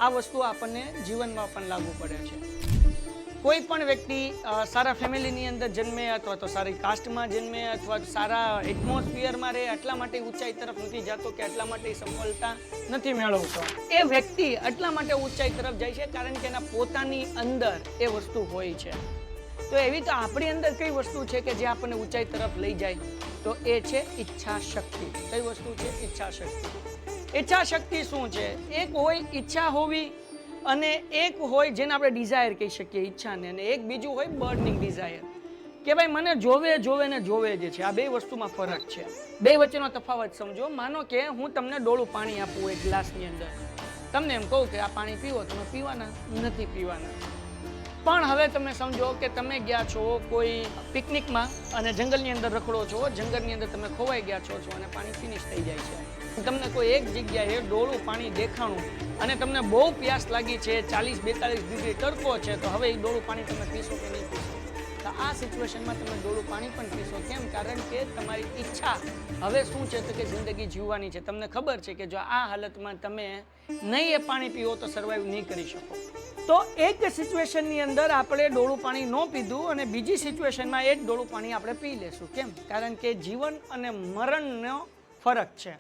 આ વસ્તુ આપણને જીવનમાં પણ લાગુ પડે છે. કોઈ પણ વ્યક્તિ સારા ફેમિલીની અંદર જન્મે અથવા તો સારી કાસ્ટમાં જન્મે અથવા સારા એટમોસ્ફિયરમાં રહે એટલા માટે ઊંચાઈ તરફ નથી જતો કે એટલા માટે સફળતા નથી મેળવતો. એ વ્યક્તિ એટલા માટે ઊંચાઈ તરફ જાય છે કારણ કે એના પોતાની અંદર એ વસ્તુ હોય છે. તો એવી તો આપણી અંદર કઈ વસ્તુ છે કે જે આપણને ઊંચાઈ તરફ લઈ જાય? તો એ છે ઈચ્છા શક્તિ. કઈ વસ્તુ છે? ઈચ્છા શક્તિ. ઈચ્છા શક્તિ શું છે? એક હોય ઈચ્છા હોવી અને એક હોય જેને આપણે ડિઝાયર કહી શકીએ ઈચ્છાને, અને એક બીજું હોય બર્નિંગ ડિઝાયર કે ભાઈ મને જોવે ને જોવે જે છે. આ બે વસ્તુમાં ફરક છે. બે વચ્ચેનો તફાવત સમજો. માનો કે હું તમને ડોળું પાણી આપું એક ગ્લાસની અંદર, તમને એમ કહું કે આ પાણી પીવો, તમે પીવાના નથી પીવાના. પણ હવે તમે સમજો કે તમે ગયા છો કોઈ પિકનિકમાં અને જંગલની અંદર રખડો છો, જંગલની અંદર તમે ખોવાઈ ગયા છો અને પાણી ફિનિશ થઈ જાય છે. તમને કોઈ એક જગ્યાએ ડોળું પાણી દેખાણું અને તમને બહુ પ્યાસ લાગી છે, 40-42 ડિગ્રી તડકો છે, તો હવે એ ડોળું પાણી તમે પીશો કે નહીં પીશો? તો આ સિચ્યુએશનમાં તમે ડોળું પાણી પણ પીશો. કેમ? કારણ કે તમારી ઈચ્છા હવે શું છે તો કે જિંદગી જીવવાની છે. તમને ખબર છે કે જો આ હાલતમાં તમે નહીં એ પાણી પીવો તો સર્વાઈવ નહીં કરી શકો. તો એક સિચ્યુએશનની અંદર આપણે ડોળું પાણી ન પીધું અને બીજી સિચ્યુએશનમાં એ જ ડોળું પાણી આપણે પી લેશું. કેમ? કારણ કે જીવન અને મરણનો ફરક છે.